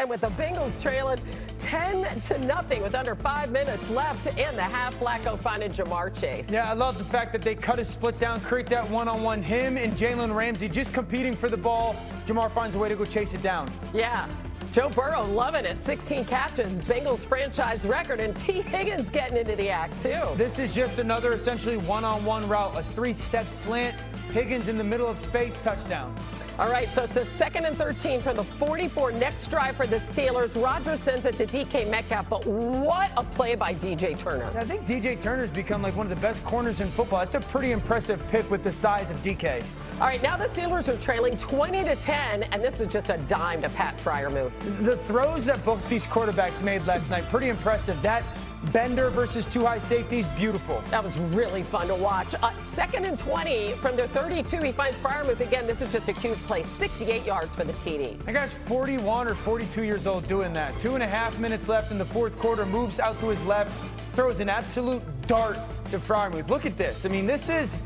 And with the Bengals trailing 10-0 with under 5 minutes left in the half, Flacco finding Jamar Chase. Yeah, I love the fact that they cut his split down, create that one-on-one. Him and Jalen Ramsey just competing for the ball. Jamar finds a way to go chase it down. Yeah. Joe Burrow loving it. 16 catches, Bengals franchise record, and T. Higgins getting into the act, too. This is just another essentially one-on-one route, a 3-step slant. Higgins in the middle of space, touchdown. All right, so it's a 2nd and 13 from the 44. Next drive for the Steelers. Rodgers sends it to DK Metcalf, but what a play by DJ Turner. I think DJ Turner's become like one of the best corners in football. That's a pretty impressive pick with the size of DK. All right, now the Steelers are trailing 20-10, and this is just a dime to Pat Freiermuth. The throws that both these quarterbacks made last night, pretty impressive. That Bender versus 2 high safeties, beautiful. That was really fun to watch. 2nd and 20 from their 32. He finds Freiermuth again. This is just a huge play. 68 yards for the TD. That guy's 41 or 42 years old doing that. 2.5 minutes left in the 4th quarter. Moves out to his left. Throws an absolute dart to Freiermuth. Look at this. I mean, this is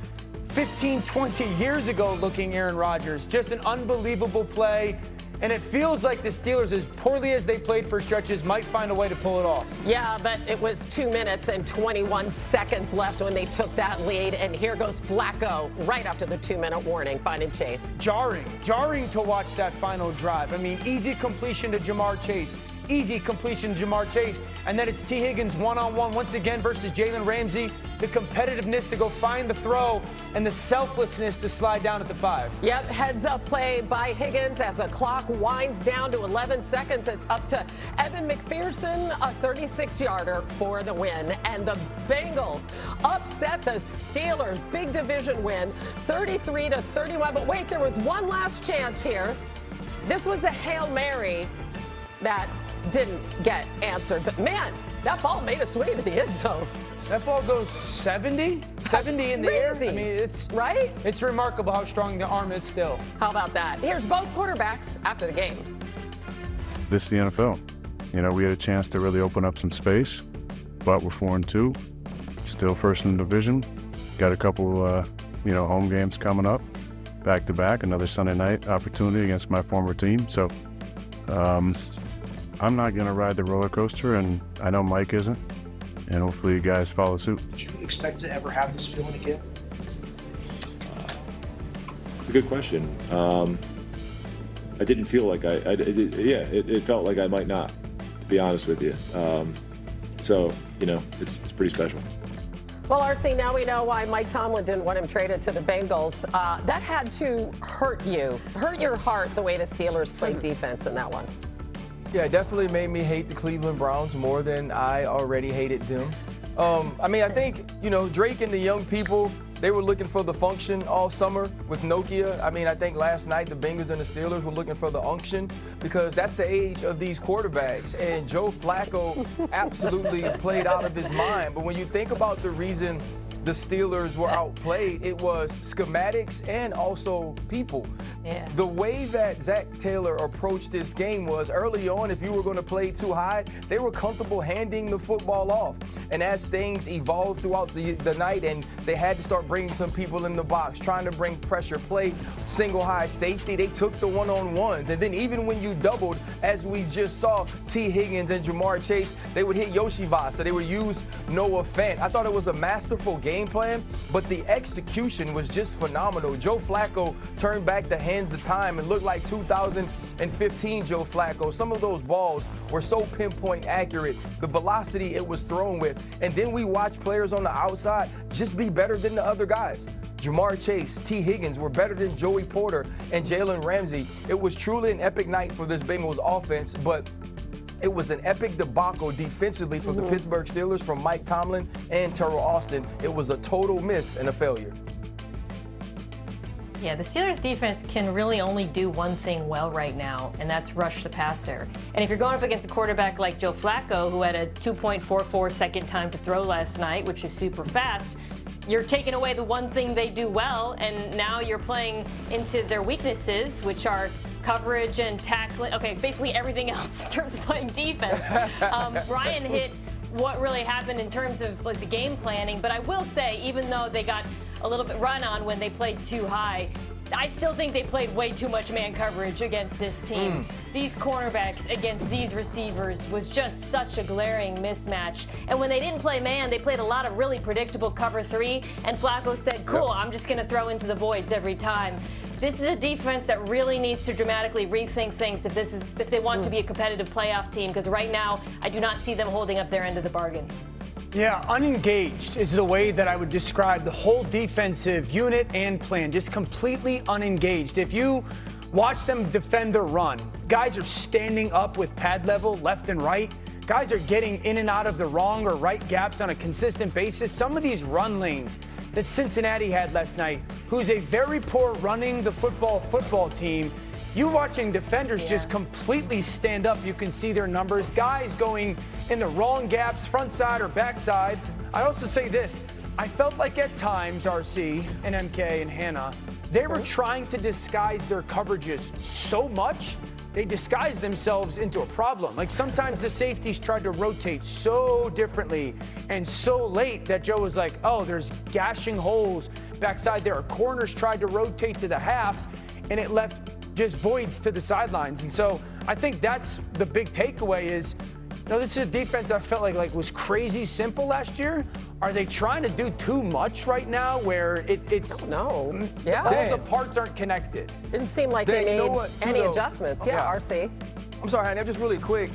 15, 20 years ago looking Aaron Rodgers. Just an unbelievable play. And it feels like the Steelers, as poorly as they played for stretches, might find a way to pull it off. Yeah, but it was 2 minutes and 21 seconds left when they took that lead. And here goes Flacco right after the 2-minute warning, finding Chase. Jarring to watch that final drive. I mean, easy completion to Jamar Chase. Easy completion to Jamar Chase. And then it's T. Higgins one-on-one once again versus Jalen Ramsey. The competitiveness to go find the throw and the selflessness to slide down at the 5. Yep, heads-up play by Higgins as the clock winds down to 11 seconds. It's up to Evan McPherson, a 36-yarder for the win. And the Bengals upset the Steelers. Big division win, 33-31. But wait, there was one last chance here. This was the Hail Mary that didn't get answered. But, man, that ball made its way to the end zone. That ball goes 70 in the air. I mean, it's right. It's remarkable how strong the arm is still. How about that? Here's both quarterbacks after the game. This is the NFL. You know, we had a chance to really open up some space, but we're 4-2, still first in the division. Got a couple, home games coming up, back-to-back. Another Sunday night opportunity against my former team. So, I'm not going to ride the roller coaster, and I know Mike isn't. And hopefully you guys follow suit. Do you expect to ever have this feeling again? It's a good question. I didn't feel like it felt like I might not, to be honest with you. So, it's pretty special. Well, RC, now we know why Mike Tomlin didn't want him traded to the Bengals. That had to hurt your heart, the way the Steelers played defense in that one. Yeah, it definitely made me hate the Cleveland Browns more than I already hated them. I think, Drake and the young people, they were looking for the function all summer with Nokia. I think last night the Bengals and the Steelers were looking for the unction because that's the age of these quarterbacks. And Joe Flacco absolutely played out of his mind. But when you think about the reason the Steelers were outplayed, it was schematics and also people. Yeah. The way that Zach Taylor approached this game was early on, if you were going to play too high, they were comfortable handing the football off. And as things evolved throughout the night and they had to start bringing some people in the box, trying to bring pressure, play single high safety, they took the one-on-ones. And then even when you doubled, as we just saw T. Higgins and Jamar Chase, they would hit Yoshi Vasa. They would use Noah Fant. I thought it was a masterful game plan, but the execution was just phenomenal. Joe Flacco turned back the hands of time and looked like 2015 Joe Flacco. Some of those balls were so pinpoint accurate, the velocity it was thrown with. And then we watch players on the outside just be better than the other guys. Jamar Chase, T. Higgins were better than Joey Porter and Jalen Ramsey. It was truly an epic night for this Bengals offense, but it was an epic debacle defensively for the Pittsburgh Steelers from Mike Tomlin and Terrell Austin. It was a total miss and a failure. Yeah, the Steelers defense can really only do one thing well right now, and that's rush the passer. And if you're going up against a quarterback like Joe Flacco, who had a 2.44 second time to throw last night, which is super fast, you're taking away the one thing they do well, and now you're playing into their weaknesses, which are coverage and tackling. Okay, basically everything else in terms of playing defense. Ryan hit what really happened in terms of like the game planning, but I will say, even though they got a little bit run on when they played too high, I still think they played way too much man coverage against this team. These cornerbacks against these receivers was just such a glaring mismatch. And when they didn't play man, they played a lot of really predictable cover 3. And Flacco said, cool, I'm just going to throw into the voids every time. This is a defense that really needs to dramatically rethink things if they want to be a competitive playoff team, because right now I do not see them holding up their end of the bargain. Yeah, unengaged is the way that I would describe the whole defensive unit and plan. Just completely unengaged. If you watch them defend the run, guys are standing up with pad level left and right. Guys are getting in and out of the wrong or right gaps on a consistent basis. Some of these run lanes that Cincinnati had last night, who's a very poor running the football team, you watching defenders just completely stand up. You can see their numbers. Guys going in the wrong gaps, front side or back side. I also say this. I felt like at times, RC and MK and Hannah, they were trying to disguise their coverages so much, they disguised themselves into a problem. Like sometimes the safeties tried to rotate so differently and so late that Joe was like, oh, there's gashing holes backside there. Corners tried to rotate to the half, and it left just voids to the sidelines. And so I think that's the big takeaway is, this is a defense I felt like was crazy simple last year. Are they trying to do too much right now where it's no? Yeah. All the parts aren't connected? Didn't seem like they made any adjustments. Yeah, RC. I'm sorry, Hannah, just really quick.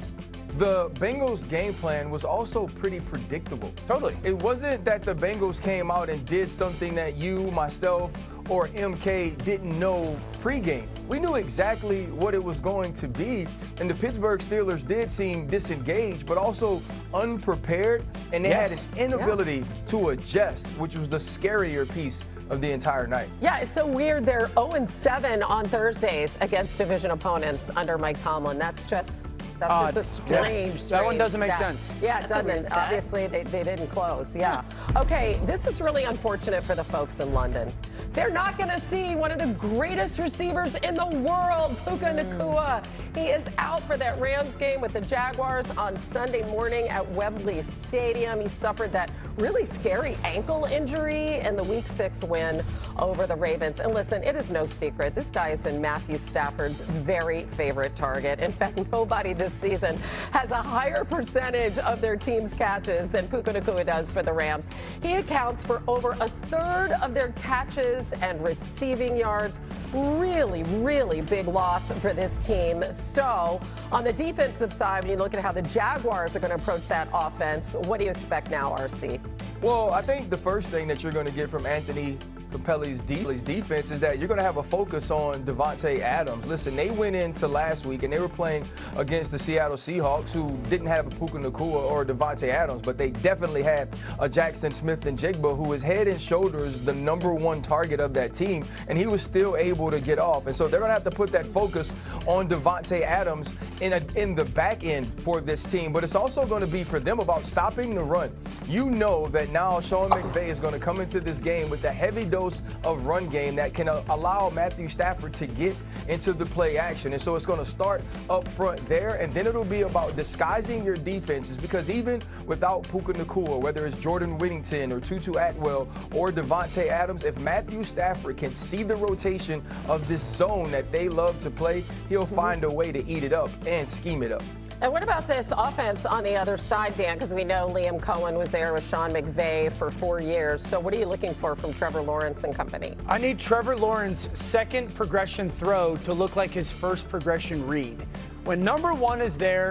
The Bengals' game plan was also pretty predictable. Totally. It wasn't that the Bengals came out and did something that you, myself, or MK didn't know pregame. We knew exactly what it was going to be, and the Pittsburgh Steelers did seem disengaged, but also unprepared, and they had an inability to adjust, which was the scarier piece of the entire night. Yeah, it's so weird. They're 0-7 on Thursdays against division opponents under Mike Tomlin. That's just a strange that one doesn't make stat. sense. Yeah, it doesn't. Obviously, they didn't close. Yeah. Okay, this is really unfortunate for the folks in London. They're not going to see one of the greatest receivers in the world, Puka Nacua. He is out for that Rams game with the Jaguars on Sunday morning at Wembley Stadium. He suffered that really scary ankle injury in the Week 6 win over the Ravens. And listen, it is no secret. This guy has been Matthew Stafford's very favorite target. In fact, nobody this season has a higher percentage of their team's catches than Puka Nacua does for the Rams. He accounts for over a third of their catches and receiving yards. Really, really big loss for this team. So on the defensive side, when you look at how the Jaguars are going to approach that offense, what do you expect now, RC? Well, I think the first thing that you're going to get from Anthony Capelli's defense is that you're going to have a focus on Devontae Adams. Listen, they went into last week and they were playing against the Seattle Seahawks, who didn't have a Puka Nacua or Devontae Adams, but they definitely had a Jackson Smith-Njigba, who is head and shoulders the #1 target of that team, and he was still able to get off. And so they're going to have to put that focus on Devontae Adams in the back end for this team. But it's also going to be for them about stopping the run. You know that now Sean McVay is going to come into this game with a heavy dose of run game that can allow Matthew Stafford to get into the play action. And so it's going to start up front there, and then it'll be about disguising your defenses, because even without Puka Nacua, whether it's Jordan Whittington or Tutu Atwell or Devontae Adams, if Matthew Stafford can see the rotation of this zone that they love to play, he'll find a way to eat it up and scheme it up. And what about this offense on the other side, Dan? Because we know Liam Cohen was there with Sean McVay for 4 years. So what are you looking for from Trevor Lawrence and company? I need Trevor Lawrence's second progression throw to look like his first progression read. When #1 is there,